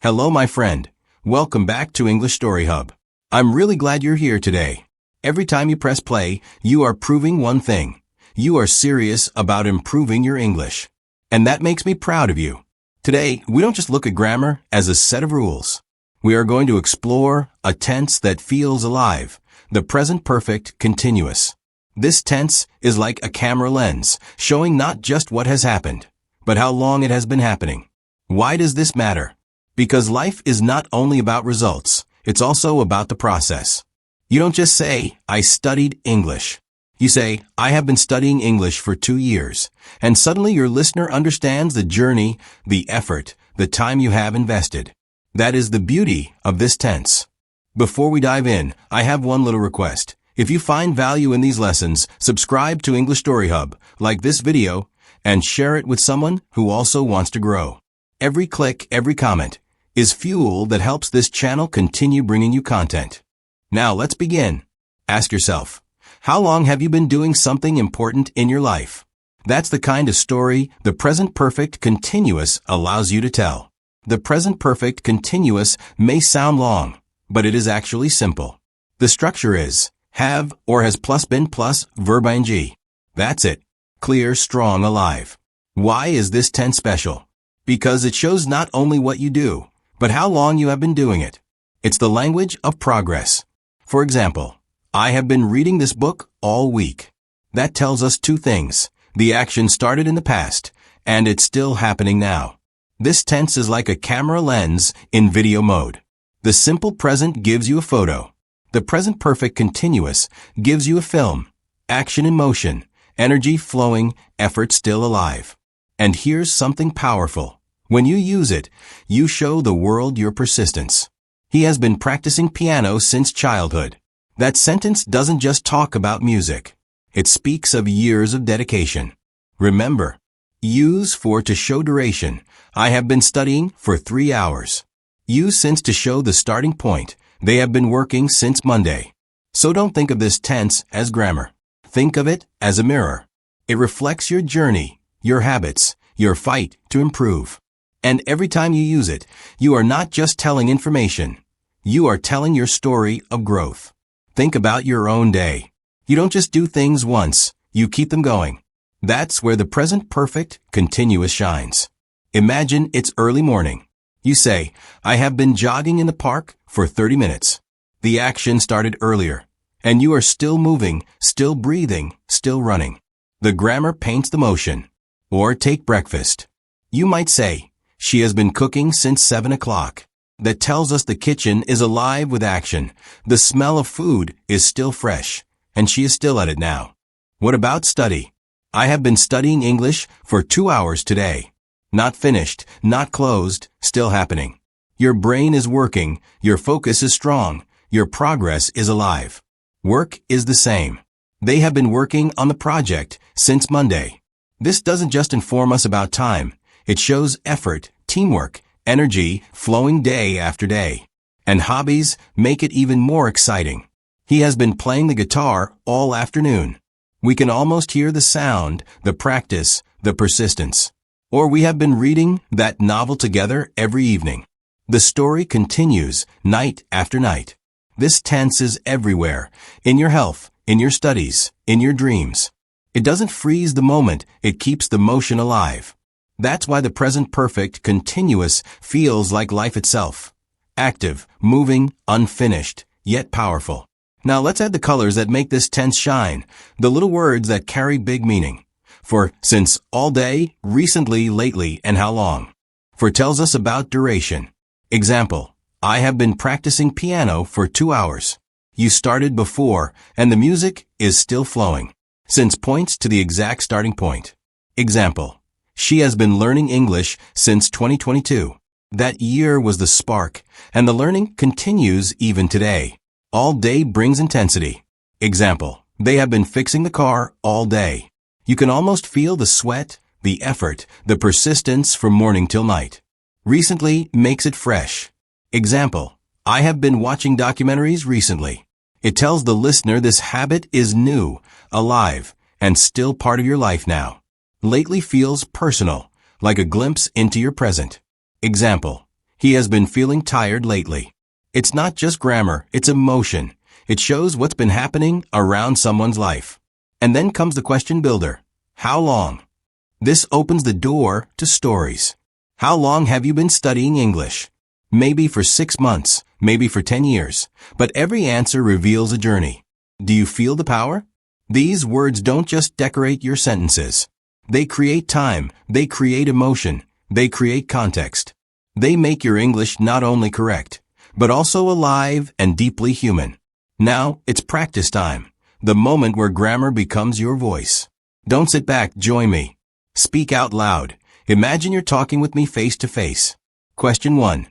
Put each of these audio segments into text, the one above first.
Hello, my friend. Welcome back to EnglishStoryHub. I'm really glad you're here today. Every time you press play, you are proving one thing. You are serious about improving your English. And that makes me proud of you. Today, we don't just look at grammar as a set of rules. We are going to explore a tense that feels alive, the present perfect continuous. This tense is like a camera lens, showing not just what has happened, but how long it has been happening. Why does this matter? Because life is not only about results, it's also about the process. You don't just say, I studied English. You say, I have been studying English for 2 years, and suddenly your listener understands the journey, the effort, the time you have invested. That is the beauty of this tense. Before we dive in, I have one little request. If you find value in these lessons, subscribe to EnglishStoryHub, like this video, and share it with someone who also wants to grow. Every click, every comment, is fuel that helps this channel continue bringing you content. Now let's begin. Ask yourself, how long have you been doing something important in your life? That's the kind of story the present perfect continuous allows you to tell. The present perfect continuous may sound long, but it is actually simple. The structure is have or has plus been plus verb-ing. That's it. Clear, strong, alive. Why is this tense special? Because it shows not only what you do, but how long you have been doing it. It's the language of progress. For example, I have been reading this book all week. That tells us two things. The action started in the past, and it's still happening now. This tense is like a camera lens in video mode. The simple present gives you a photo. The present perfect continuous gives you a film. Action in motion, energy flowing, effort still alive. And here's something powerful. When you use it, you show the world your persistence. He has been practicing piano since childhood. That sentence doesn't just talk about music. It speaks of years of dedication. Remember, use for to show duration. I have been studying for 3 hours. Use since to show the starting point. They have been working since Monday. So don't think of this tense as grammar. Think of it as a mirror. It reflects your journey, your habits, your fight to improve. And every time you use it, you are not just telling information. You are telling your story of growth. Think about your own day. You don't just do things once, you keep them going. That's where the present perfect continuous shines. Imagine it's early morning. You say, I have been jogging in the park for 30 minutes. The action started earlier, and you are still moving, still breathing, still running. The grammar paints the motion. Or take breakfast. You might say, she has been cooking since 7 o'clock. That tells us the kitchen is alive with action. The smell of food is still fresh, and she is still at it now. What about study? I have been studying English for 2 hours today. Not finished, not closed, still happening. Your brain is working, your focus is strong, your progress is alive. Work is the same. They have been working on the project since Monday. This doesn't just inform us about time. It shows effort, teamwork, energy flowing day after day. And hobbies make it even more exciting. He has been playing the guitar all afternoon. We can almost hear the sound, the practice, the persistence. Or we have been reading that novel together every evening. The story continues night after night. This tense is everywhere, in your health, in your studies, in your dreams. It doesn't freeze the moment, it keeps the motion alive. That's why the present perfect continuous feels like life itself. Active, moving, unfinished, yet powerful. Now let's add the colors that make this tense shine, the little words that carry big meaning. For since, all day, recently, lately, and how long. For tells us about duration. Example, I have been practicing piano for 2 hours. You started before, and the music is still flowing. Since points to the exact starting point. Example, she has been learning English since 2022. That year was the spark, and the learning continues even today. All day brings intensity. Example, they have been fixing the car all day. You can almost feel the sweat, the effort, the persistence from morning till night. Recently makes it fresh. Example, I have been watching documentaries recently. It tells the listener this habit is new, alive, and still part of your life now. Lately feels personal, like a glimpse into your present. Example, He has been feeling tired lately. It's not just grammar, it's emotion. It shows what's been happening around someone's life. And then comes the question builder. How long? This opens the door to stories. How long have you been studying English? Maybe for 6 months, maybe for 10 years, but every answer reveals a journey. Do you feel the power? These words don't just decorate your sentences. They create time, they create emotion, they create context. They make your English not only correct, but also alive and deeply human. Now, it's practice time, the moment where grammar becomes your voice. Don't sit back, join me. Speak out loud. Imagine you're talking with me face to face. Question 1.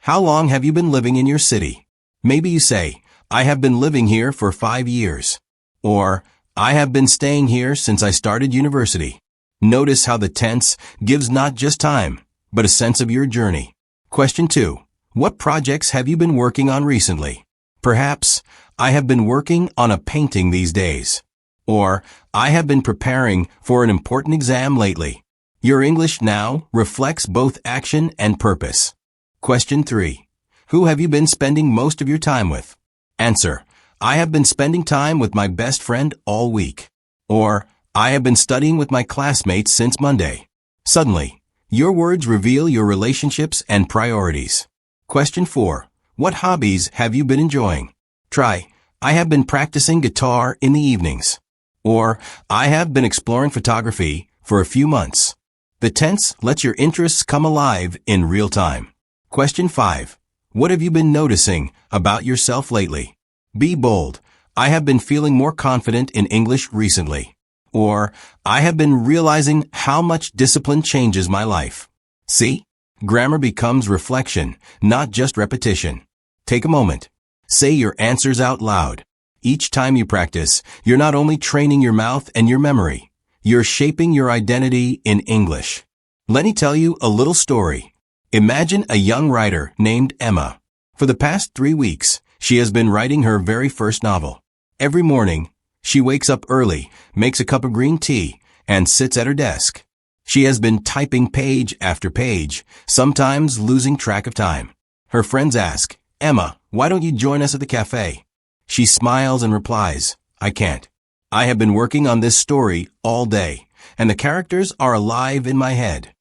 How long have you been living in your city? Maybe you say, I have been living here for 5 years. Or, I have been staying here since I started university. Notice how the tense gives not just time, but a sense of your journey. Question 2. What projects have you been working on recently? Perhaps, I have been working on a painting these days. Or, I have been preparing for an important exam lately. Your English now reflects both action and purpose. Question 3. Who have you been spending most of your time with? Answer. I have been spending time with my best friend all week. Or, I have been studying with my classmates since Monday. Suddenly, your words reveal your relationships and priorities. Question 4. What hobbies have you been enjoying? Try, I have been practicing guitar in the evenings. Or, I have been exploring photography for a few months. The tense lets your interests come alive in real time. Question 5. What have you been noticing about yourself lately? Be bold. I have been feeling more confident in English recently. Or, I have been realizing how much discipline changes my life. See? Grammar becomes reflection, not just repetition. Take a moment. Say your answers out loud. Each time you practice, you're not only training your mouth and your memory, you're shaping your identity in English. Let me tell you a little story. Imagine a young writer named Emma. For the past 3 weeks, she has been writing her very first novel. Every morning, she wakes up early, makes a cup of green tea, and sits at her desk. She has been typing page after page, sometimes losing track of time. Her friends ask, Emma, why don't you join us at the cafe? She smiles and replies, I can't. I have been working on this story all day, and the characters are alive in my head.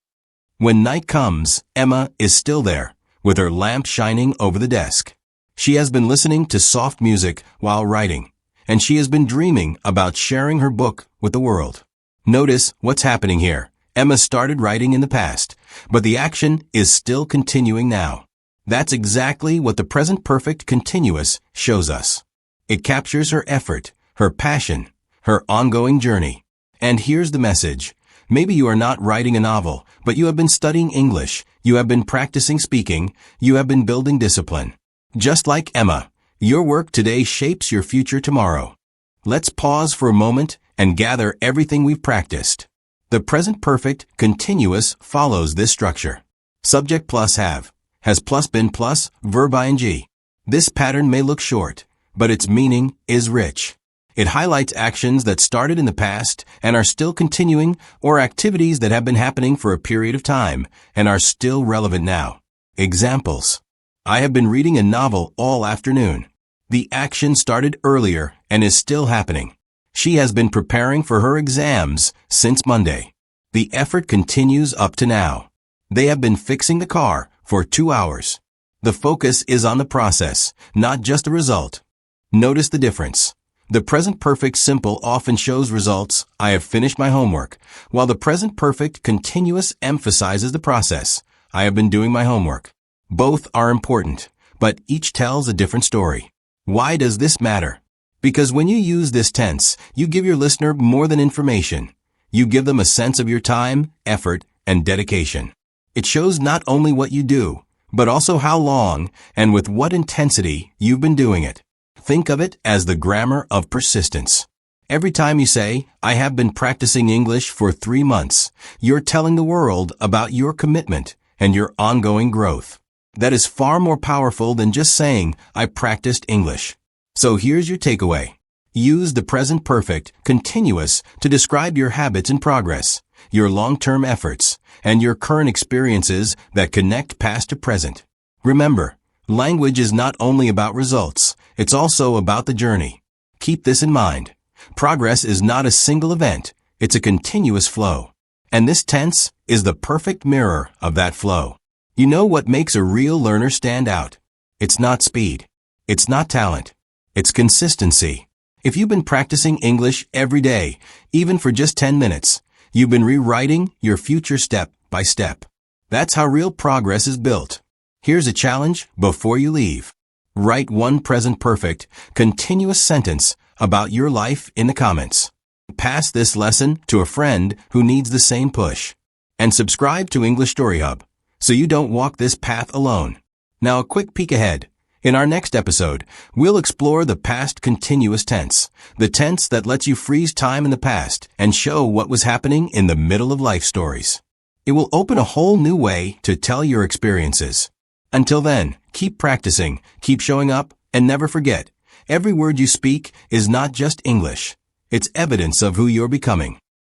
When night comes, Emma is still there, with her lamp shining over the desk. She has been listening to soft music while writing, and she has been dreaming about sharing her book with the world. Notice what's happening here. Emma started writing in the past, but the action is still continuing now. That's exactly what the present perfect continuous shows us. It captures her effort, her passion, her ongoing journey. And here's the message. Maybe you are not writing a novel, but you have been studying English, you have been practicing speaking, you have been building discipline. Just like Emma, your work today shapes your future tomorrow. Let's pause for a moment and gather everything we've practiced. The present perfect continuous follows this structure. Subject plus have, has plus been plus, verb ing. This pattern may look short, but its meaning is rich. It highlights actions that started in the past and are still continuing, or activities that have been happening for a period of time and are still relevant now. Examples. I have been reading a novel all afternoon. The action started earlier and is still happening. She has been preparing for her exams since Monday. The effort continues up to now. They have been fixing the car for 2 hours. The focus is on the process, not just the result. Notice the difference. The present perfect simple often shows results, I have finished my homework, while the present perfect continuous emphasizes the process, I have been doing my homework. Both are important, but each tells a different story. Why does this matter? Because when you use this tense, you give your listener more than information. You give them a sense of your time, effort, and dedication. It shows not only what you do, but also how long and with what intensity you've been doing it. Think of it as the grammar of persistence. Every time you say, I have been practicing English for 3 months, you're telling the world about your commitment and your ongoing growth. That is far more powerful than just saying, I practiced English. So here's your takeaway. Use the present perfect continuous to describe your habits and progress, your long-term efforts, and your current experiences that connect past to present. Remember, language is not only about results, it's also about the journey. Keep this in mind. Progress is not a single event, it's a continuous flow. And this tense is the perfect mirror of that flow. You know what makes a real learner stand out? It's not speed. It's not talent. It's consistency. If you've been practicing English every day, even for just 10 minutes, you've been rewriting your future step by step. That's how real progress is built. Here's a challenge before you leave. Write one present perfect, continuous sentence about your life in the comments. Pass this lesson to a friend who needs the same push. And subscribe to English Story Hub so you don't walk this path alone. Now a quick peek ahead. In our next episode, we'll explore the past continuous tense, the tense that lets you freeze time in the past and show what was happening in the middle of life stories. It will open a whole new way to tell your experiences. Until then, keep practicing, keep showing up, and never forget, every word you speak is not just English. It's evidence of who you're becoming.